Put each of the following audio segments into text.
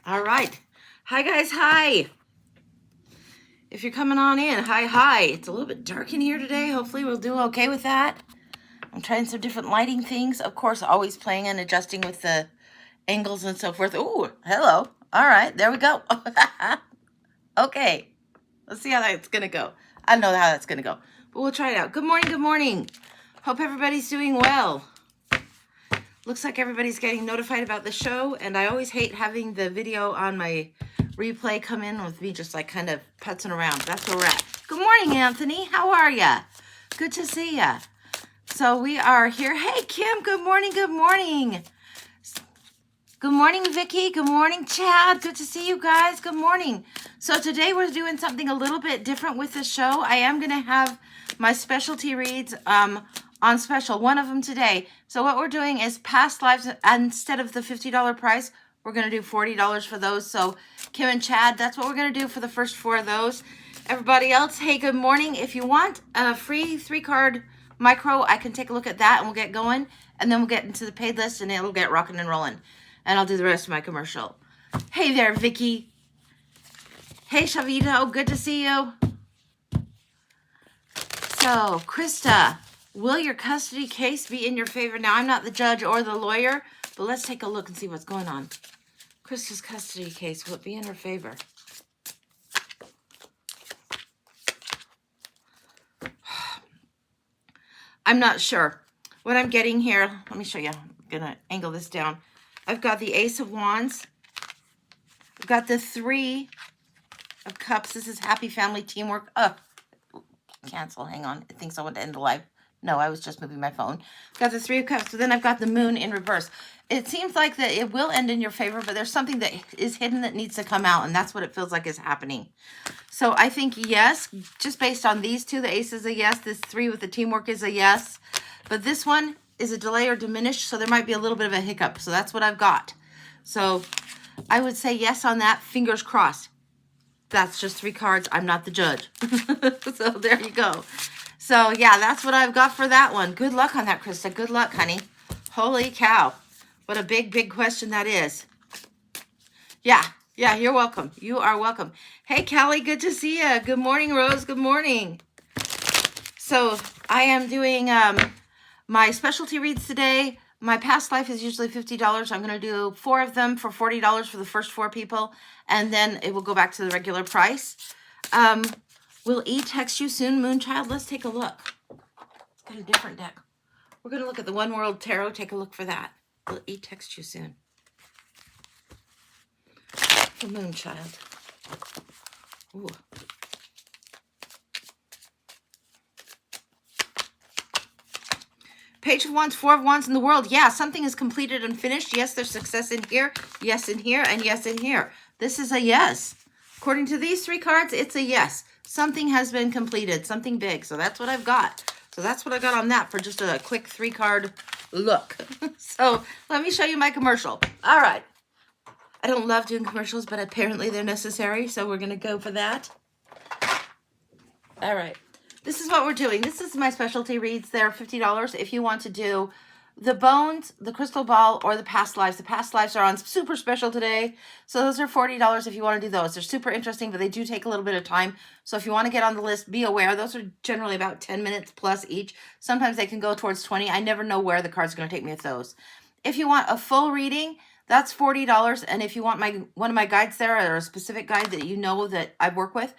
All right. Hi, guys. Hi. If you're coming on in, hi. It's a little bit dark in here today. Hopefully we'll do okay with that. I'm trying some different lighting things. Of course, always playing and adjusting with the angles and so forth. Ooh, hello. All right, there we go. Okay. Let's see how that's going to go. I don't know how that's going to go, but we'll try it out. Good morning. Good morning. Hope everybody's doing well. Looks like everybody's getting notified about the show, and I always hate having the video on my replay come in with me just like kind of putzing around. That's where we're at. Good morning, Anthony. How are ya? Good to see ya. So we are here. Hey, Kim. Good morning. Good morning. Good morning, Vicky. Good morning, Chad. Good to see you guys. Good morning. So today we're doing something a little bit different with the show. I am going to have my specialty reads on special, one of them today. So what we're doing is past lives. Instead of the $50 price, we're going to do $40 for those. So Kim and Chad, that's what we're going to do for the first 4 of those. Everybody else, hey, good morning. If you want a free 3-card micro, I can take a look at that and we'll get going. And then we'll get into the paid list and it'll get rocking and rolling. And I'll do the rest of my commercial. Hey there, Vicky. Hey, Shavito. Good to see you. So, Krista, will your custody case be in your favor? Now, I'm not the judge or the lawyer, but let's take a look and see what's going on. Krista's custody case, will it be in her favor? I'm not sure. What I'm getting here, let me show you. I'm going to angle this down. I've got the Ace of Wands. I've got the 3 of Cups. This is happy family teamwork. Cancel. Hang on. It thinks I want to end the live. No, I was just moving my phone. Got the 3 of Cups. So then I've got the Moon in reverse. It seems like that it will end in your favor, but there's something that is hidden that needs to come out, and that's what it feels like is happening. So I think yes, just based on these 2, the Ace is a yes. This 3 with the teamwork is a yes. But this one is a delay or diminished, so there might be a little bit of a hiccup. So that's what I've got. So I would say yes on that. Fingers crossed. That's just 3 cards. I'm not the judge. So there you go. So yeah, that's what I've got for that one. Good luck on that, Krista. Good luck, honey. Holy cow. What a big question that is. Yeah, you're welcome. You are welcome. Hey, Callie, good to see you. Good morning, Rose. Good morning. So I am doing my specialty reads today. My past life is usually $50. I'm going to do 4 of them for $40 for the first 4 people, and then it will go back to the regular price. Will E text you soon, Moonchild? Let's take a look. It's got a different deck. We're going to look at the One World Tarot. Take a look for that. Will E text you soon? The Moonchild. Ooh. Page of Wands, 4 of Wands in the world. Yeah, something is completed and finished. Yes, there's success in here. Yes, in here. And yes, in here. This is a yes. According to these 3 cards, it's a yes. Something has been completed. Something big. So that's what I've got. So that's what I got on that for just a quick 3-card look. So let me show you my commercial. All right. I don't love doing commercials, but apparently they're necessary. So we're going to go for that. All right. This is what we're doing. This is my specialty reads. They're $50 if you want to do the bones, the crystal ball, or the past lives. The past lives are on super special today. So those are $40 if you want to do those. They're super interesting, but they do take a little bit of time. So if you want to get on the list, be aware. Those are generally about 10 minutes plus each. Sometimes they can go towards 20. I never know where the card's going to take me with those. If you want a full reading, that's $40. And if you want one of my guides there, or a specific guide that you know that I work with,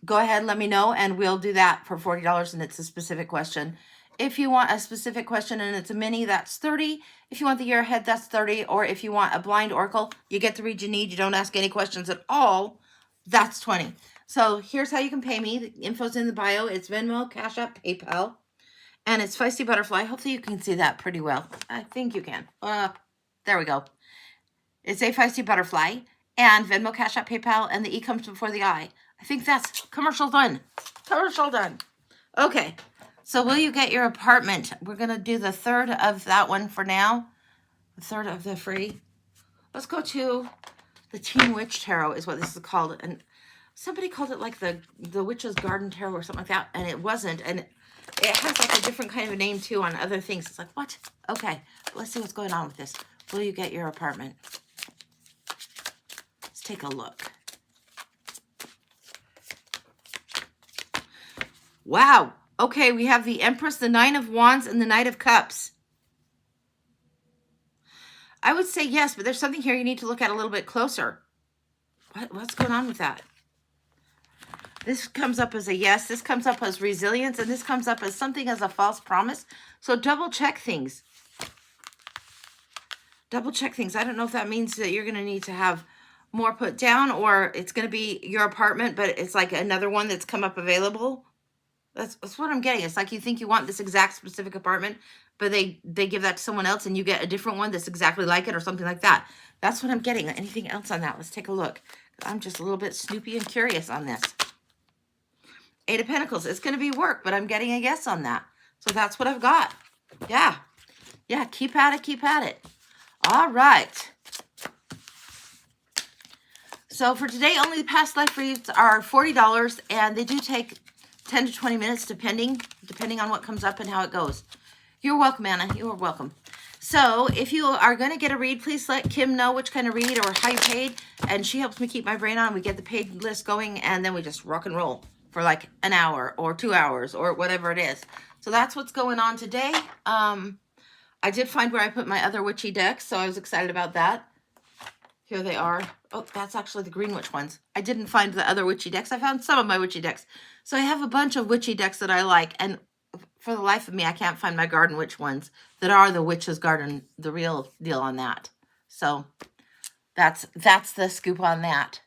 go ahead, let me know, and we'll do that for $40, and it's a specific question. If you want a specific question and it's a mini, that's $30. If you want the year ahead, that's $30. Or if you want a blind oracle, you get the read you need. You don't ask any questions at all. That's $20. So here's how you can pay me. The info's in the bio. It's Venmo, Cash App, PayPal, and it's Feisty Butterfly. Hopefully you can see that pretty well. I think you can. There we go. It's a Feisty Butterfly, and Venmo, Cash App, PayPal, and the E comes before the I. I think that's commercial done. Commercial done. Okay. So will you get your apartment? We're going to do the 3rd of that one for now. The 3rd of the free. Let's go to the Teen Witch Tarot is what this is called. And somebody called it like the Witch's Garden Tarot or something like that. And it wasn't. And it has like a different kind of a name too on other things. It's like, what? Okay. Let's see what's going on with this. Will you get your apartment? take a look. Wow. Okay, we have the Empress, the Nine of Wands, and the Knight of Cups. I would say yes, but there's something here you need to look at a little bit closer. What's going on with that? This comes up as a yes. This comes up as resilience, and this comes up as something as a false promise. So double check things. Double check things. I don't know if that means that you're going to need to have more put down, or it's going to be your apartment, but it's like another one that's come up available. That's what I'm getting. It's like you think you want this exact specific apartment, but they give that to someone else and you get a different one that's exactly like it or something like that. That's what I'm getting. Anything else on that? Let's take a look. I'm just a little bit snoopy and curious on this. Eight of Pentacles. It's going to be work, but I'm getting a yes on that. So that's what I've got. Yeah. Yeah, keep at it. Keep at it. All right. So for today, only the past life reads are $40, and they do take 10 to 20 minutes depending on what comes up and how it goes. You're welcome, Anna. You are welcome. So if you are going to get a read, please let Kim know which kind of read or how you paid, and she helps me keep my brain on. We get the paid list going, and then we just rock and roll for like an hour or 2 hours or whatever it is. So that's what's going on today. I did find where I put my other witchy decks, so I was excited about that. Here they are. Oh, that's actually the green witch ones. I didn't find the other witchy decks. I found some of my witchy decks. So I have a bunch of witchy decks that I like, and for the life of me, I can't find my garden witch ones that are the witch's garden, the real deal on that. So that's the scoop on that.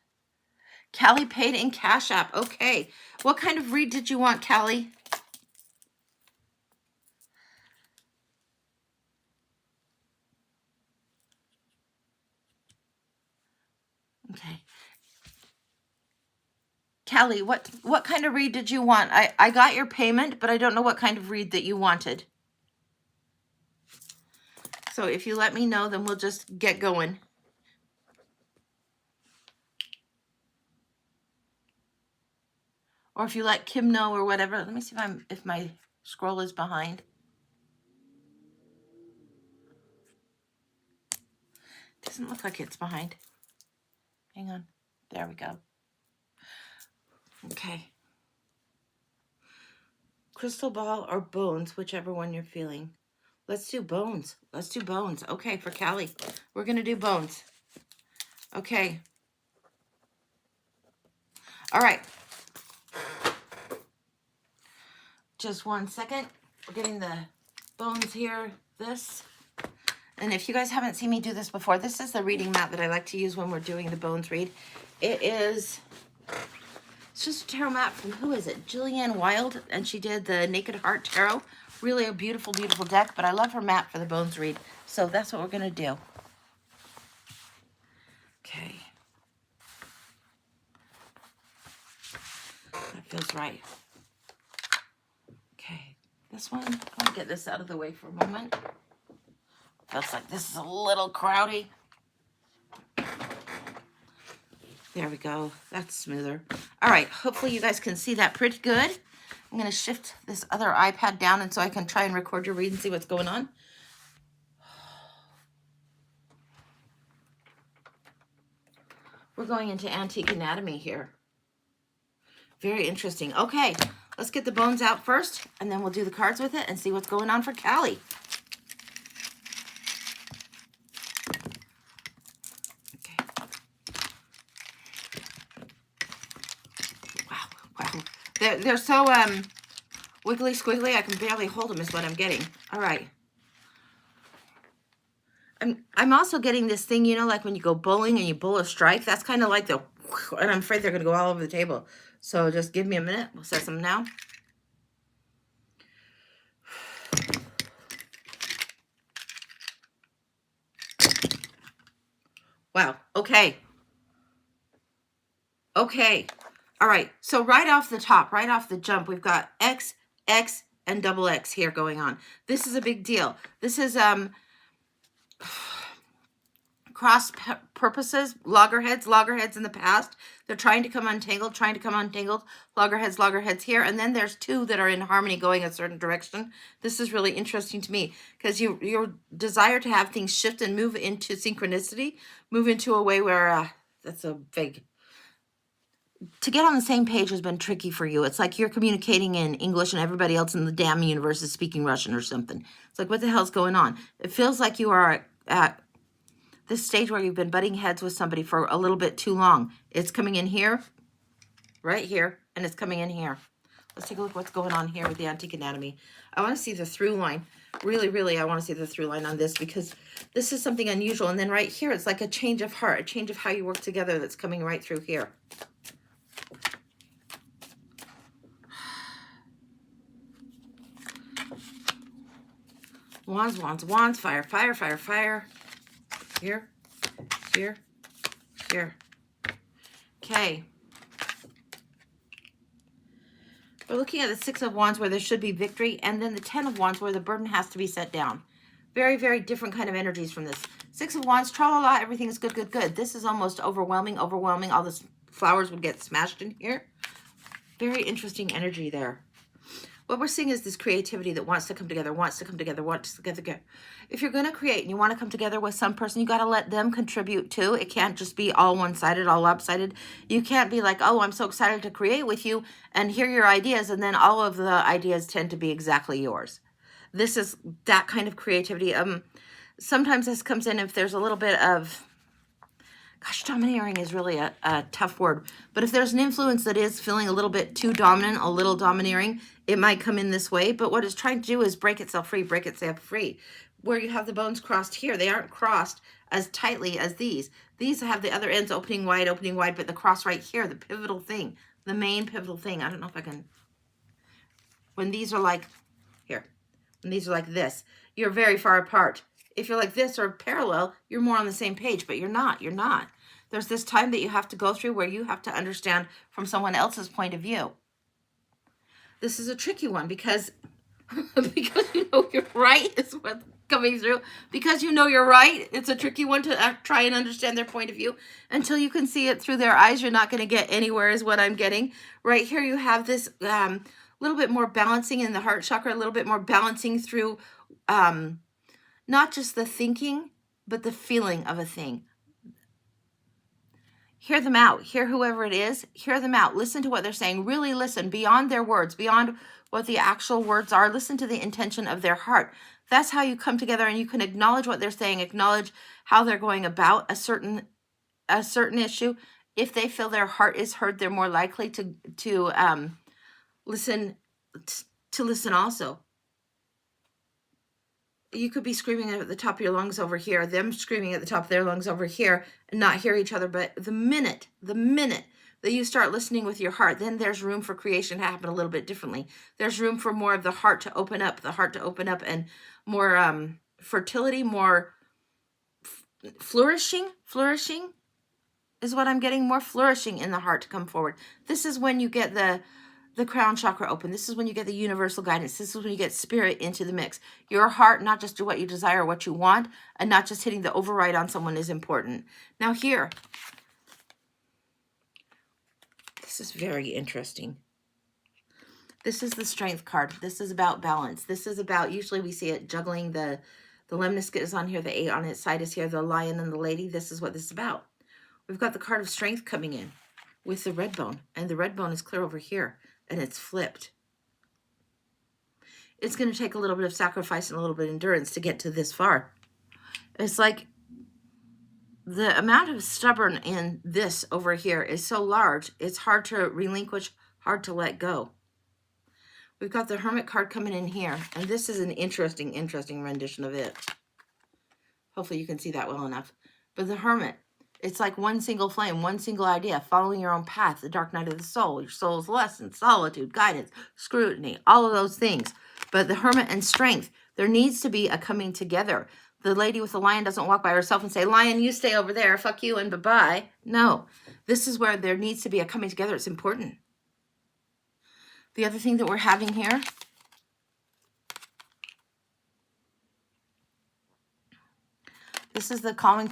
Callie paid in Cash App. Okay. What kind of read did you want, Callie? Okay. Callie, what kind of read did you want? I got your payment, but I don't know what kind of read that you wanted. So if you let me know, then we'll just get going. Or if you let Kim know or whatever. Let me see if my scroll is behind. Doesn't look like it's behind. Hang on. There we go. Okay. Crystal ball or bones, whichever one you're feeling. Let's do bones. Let's do bones. Okay, for Callie. We're going to do bones. Okay. All right. Just 1 second. We're getting the bones here. This. And if you guys haven't seen me do this before, this is the reading mat that I like to use when we're doing the bones read. It's just a tarot mat from, who is it? Jillian Wild, and she did the Naked Heart Tarot. Really a beautiful, beautiful deck, but I love her mat for the bones read. So that's what we're going to do. Okay. That feels right. Okay. This one, I'll get this out of the way for a moment. Feels like this is a little crowdy. There we go. That's smoother. All right. Hopefully you guys can see that pretty good. I'm going to shift this other iPad down and so I can try and record your read and see what's going on. We're going into Antique Anatomy here. Very interesting. Okay. Let's get the bones out first, and then we'll do the cards with it and see what's going on for Callie. They're so wiggly squiggly, I can barely hold them is what I'm getting. All right. I'm also getting this thing, you know, like when you go bowling and you bowl a strike. That's kind of like the, and I'm afraid they're going to go all over the table. So just give me a minute. We'll set some now. Wow. Okay. Okay. All right. So right off the top, right off the jump, we've got X, X, and double X here going on. This is a big deal. This is cross purposes, loggerheads in the past. They're trying to come untangled, loggerheads here. And then there's two that are in harmony going a certain direction. This is really interesting to me because your desire to have things shift and move into synchronicity, move into a way where That's a vague. To get on the same page has been tricky for you. It's like you're communicating in English and everybody else in the damn universe is speaking Russian or something. It's like, what the hell's going on? It feels like you are at this stage where you've been butting heads with somebody for a little bit too long. It's coming in here, right here, and it's coming in here. Let's take a look what's going on here with the Antique Anatomy. I want to see the through line. Really, really, I want to see the through line on this because this is something unusual. And then right here, it's like a change of heart, a change of how you work together that's coming right through here. Wands, wands, wands, fire, fire, fire, fire. Here, here, here. Okay. We're looking at the Six of Wands where there should be victory, and then the Ten of Wands where the burden has to be set down. Very, very different kind of energies from this. Six of Wands, tra-la-la, everything is good, good, good. This is almost overwhelming, overwhelming. All the flowers would get smashed in here. Very interesting energy there. What we're seeing is this creativity that wants to come together, wants to come together, wants to get together. If you're going to create and you want to come together with some person, you got to let them contribute too. It can't just be all one-sided, all lopsided. You can't be like, oh, I'm so excited to create with you and hear your ideas, and then all of the ideas tend to be exactly yours. This is that kind of creativity. Sometimes this comes in if there's a little bit of, gosh, domineering is really a tough word. But if there's an influence that is feeling a little bit too dominant, a little domineering, it might come in this way. But what it's trying to do is break itself free, break itself free. Where you have the bones crossed here, they aren't crossed as tightly as these. These have the other ends opening wide, but the cross right here, the pivotal thing, the main pivotal thing. I don't know if I can. When these are like, here, when these are like this, you're very far apart. If you're like this or parallel, you're more on the same page, but you're not. You're not. There's this time that you have to go through where you have to understand from someone else's point of view. This is a tricky one because you know you're right is what's coming through. Because you know you're right, it's a tricky one to try and understand their point of view. Until you can see it through their eyes, you're not going to get anywhere is what I'm getting. Right here you have this little bit more balancing in the heart chakra, a little bit more balancing through not just the thinking, but the feeling of a thing. Hear them out. Hear whoever it is. Hear them out. Listen to what they're saying. Really listen beyond their words, beyond what the actual words are. Listen to the intention of their heart. That's how you come together and you can acknowledge what they're saying, acknowledge how they're going about a certain issue. If they feel their heart is heard, they're more likely to listen also. You could be screaming at the top of your lungs over here, them screaming at the top of their lungs over here, and not hear each other. But the minute that you start listening with your heart, then there's room for creation to happen a little bit differently. There's room for more of the heart to open up, and more fertility, more flourishing is what I'm getting, more flourishing in the heart to come forward. This is when you get the crown chakra open. This is when you get the universal guidance. This is when you get spirit into the mix. Your heart, not just do what you desire, what you want, and not just hitting the override on someone is important. Now here, this is very interesting. This is the Strength card. This is about balance. This is about, usually we see it juggling, the lemniscate is on here, the 8 on its side is here, the lion and the lady. This is what this is about. We've got the card of Strength coming in with the red bone, and the red bone is clear over here. And it's flipped. It's going to take a little bit of sacrifice and a little bit of endurance to get to this far. It's like the amount of stubborn in this over here is so large, it's hard to relinquish, hard to let go. We've got the Hermit card coming in here, and this is an interesting rendition of it. Hopefully you can see that well enough. But the Hermit, it's like one single flame, one single idea, following your own path, the dark night of the soul, your soul's lesson, solitude, guidance, scrutiny, all of those things. But the Hermit and Strength, there needs to be a coming together. The lady with the lion doesn't walk by herself and say, lion, you stay over there, fuck you and bye-bye. No, this is where there needs to be a coming together. It's important. The other thing that we're having here, this is the Calming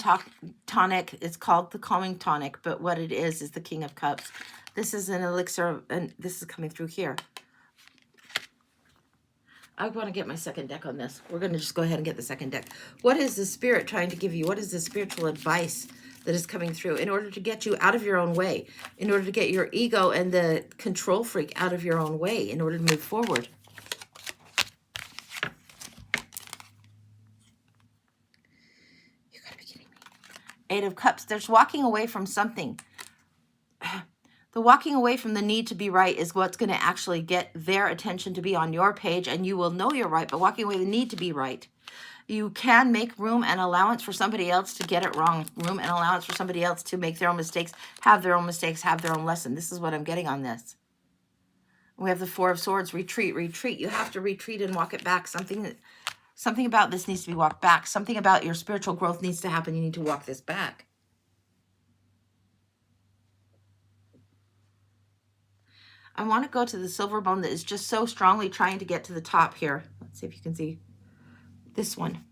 Tonic. It's called the Calming Tonic, but what it is the King of Cups. This is an elixir, and this is coming through here. I want to get my second deck on this. We're going to just go ahead and get the second deck. What is the Spirit trying to give you? What is the spiritual advice that is coming through in order to get you out of your own way, in order to get your ego and the control freak out of your own way, in order to move forward. You gotta be kidding me. Eight of Cups. There's walking away from something. The walking away from the need to be right is what's going to actually get their attention to be on your page, and you will know you're right, but walking away the need to be right. You can make room and allowance for somebody else to get it wrong, room and allowance for somebody else to make their own mistakes, have their own mistakes, have their own lesson. This is what I'm getting on this. We have the Four of Swords, retreat, retreat. You have to retreat and walk it back. Something about this needs to be walked back. Something about your spiritual growth needs to happen. You need to walk this back. I want to go to the silver bone that is just so strongly trying to get to the top here. Let's see if you can see this one.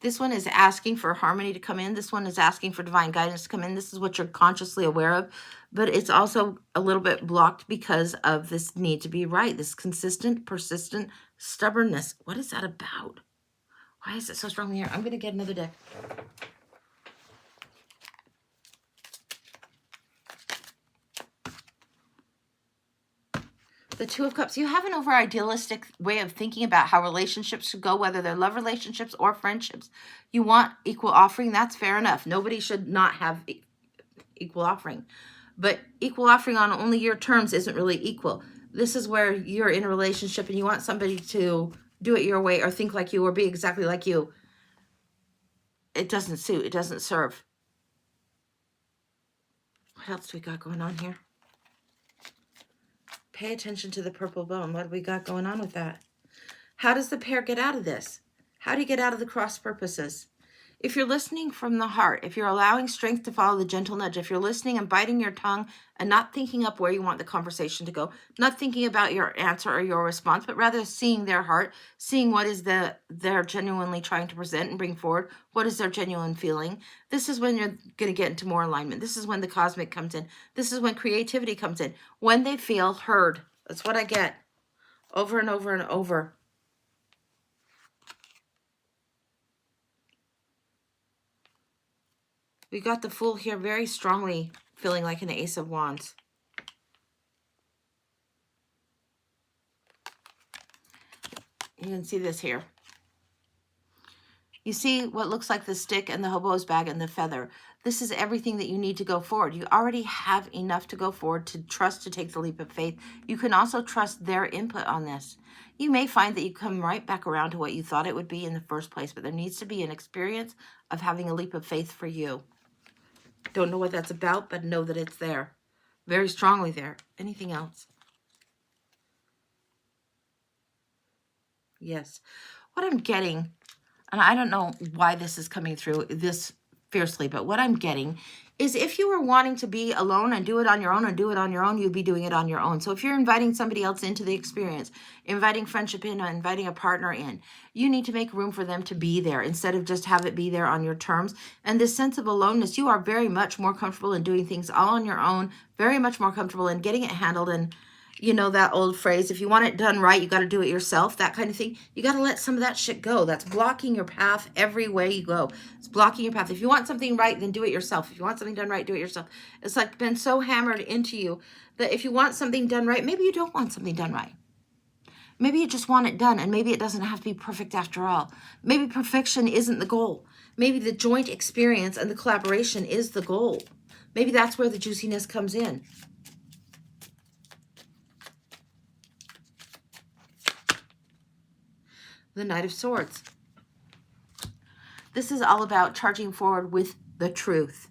This one is asking for harmony to come in. This one is asking for divine guidance to come in. This is what you're consciously aware of, but it's also a little bit blocked because of this need to be right, this consistent, persistent stubbornness. What is that about? Why is it so strong here? I'm going to get another deck. The Two of Cups. You have an over-idealistic way of thinking about how relationships should go, whether they're love relationships or friendships. You want equal offering. That's fair enough. Nobody should not have equal offering. But equal offering on only your terms isn't really equal. This is where you're in a relationship and you want somebody to do it your way or think like you or be exactly like you. It doesn't suit. It doesn't serve. What else do we got going on here? Pay attention to the purple bone. What do we got going on with that? How does the pair get out of this? How do you get out of the cross purposes? If you're listening from the heart, if you're allowing strength to follow the gentle nudge, if you're listening and biting your tongue and not thinking up where you want the conversation to go, not thinking about your answer or your response, but rather seeing their heart, seeing what is they're genuinely trying to present and bring forward, what is their genuine feeling, this is when you're going to get into more alignment. This is when the cosmic comes in. This is when creativity comes in. When they feel heard. That's what I get over and over and over. We got the Fool here very strongly feeling like an Ace of Wands. You can see this here. You see what looks like the stick and the hobo's bag and the feather. This is everything that you need to go forward. You already have enough to go forward, to trust, to take the leap of faith. You can also trust their input on this. You may find that you come right back around to what you thought it would be in the first place, but there needs to be an experience of having a leap of faith for you. Don't know what that's about, but know that it's there. Very strongly there. Anything else? Yes. What I'm getting, and I don't know why this is coming through this fiercely, but what I'm getting is if you were wanting to be alone and do it on your own and do it on your own, you'd be doing it on your own. So if you're inviting somebody else into the experience, inviting friendship in, or inviting a partner in, you need to make room for them to be there instead of just have it be there on your terms. And this sense of aloneness, you are very much more comfortable in doing things all on your own, very much more comfortable in getting it handled. And you know that old phrase, if you want it done right, you got to do it yourself, that kind of thing. You got to let some of that shit go. That's blocking your path every way you go. It's blocking your path. If you want something right, then do it yourself. If you want something done right, do it yourself. It's like been so hammered into you that if you want something done right, maybe you don't want something done right. Maybe you just want it done, and maybe it doesn't have to be perfect after all. Maybe perfection isn't the goal. Maybe the joint experience and the collaboration is the goal. Maybe that's where the juiciness comes in. The Knight of Swords. This is all about charging forward with the truth.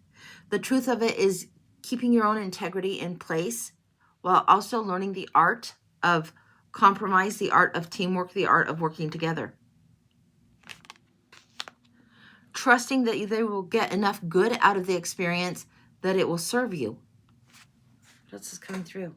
The truth of it is keeping your own integrity in place while also learning the art of compromise, the art of teamwork, the art of working together. Trusting that they will get enough good out of the experience that it will serve you. What else is coming through?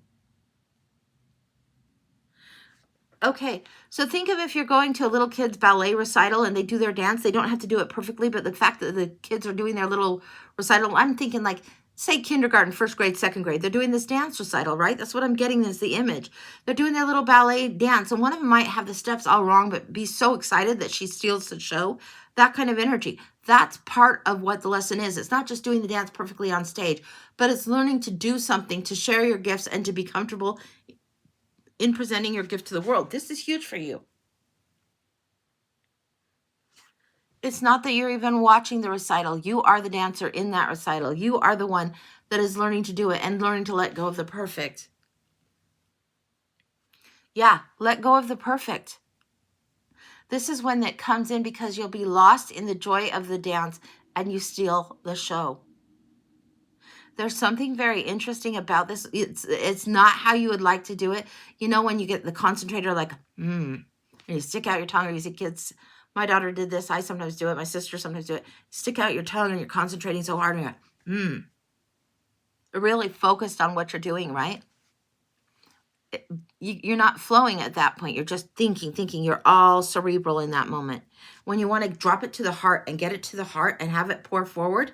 Okay, so think of if you're going to a little kid's ballet recital and they do their dance. They don't have to do it perfectly, but the fact that the kids are doing their little recital, I'm thinking like, say kindergarten, first grade, second grade. They're doing this dance recital, right? That's what I'm getting is the image. They're doing their little ballet dance, and one of them might have the steps all wrong, but be so excited that she steals the show. That kind of energy. That's part of what the lesson is. It's not just doing the dance perfectly on stage, but it's learning to do something, to share your gifts, and to be comfortable in presenting your gift to the world. This is huge for you. It's not that you're even watching the recital. You are the dancer in that recital. You are the one that is learning to do it and learning to let go of the perfect. Yeah, let go of the perfect. This is when that comes in because you'll be lost in the joy of the dance and you steal the show. There's something very interesting about this. It's not how you would like to do it. You know, when you get the concentrator, like, and you stick out your tongue, or you see kids. My daughter did this. I sometimes do it. My sister sometimes do it. Stick out your tongue and you're concentrating so hard and you're really focused on what you're doing, right? You're not flowing at that point. You're just thinking. You're all cerebral in that moment. When you want to drop it to the heart and get it to the heart and have it pour forward,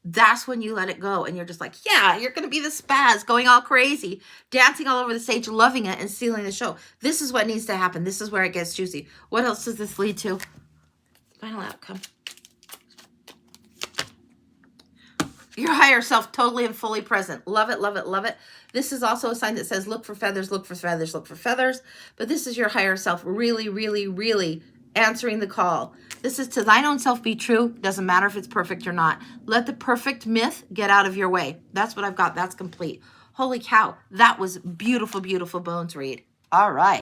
that's when you let it go. And you're just like, yeah, you're going to be the spaz going all crazy, dancing all over the stage, loving it and stealing the show. This is what needs to happen. This is where it gets juicy. What else does this lead to? Final outcome. Your higher self, totally and fully present. Love it, love it, love it. This is also a sign that says, look for feathers, look for feathers, look for feathers. But this is your higher self really, really, really answering the call. This is to thine own self be true. Doesn't matter if it's perfect or not. Let the perfect myth get out of your way. That's what I've got. That's complete. Holy cow. That was beautiful, beautiful bones read. All right.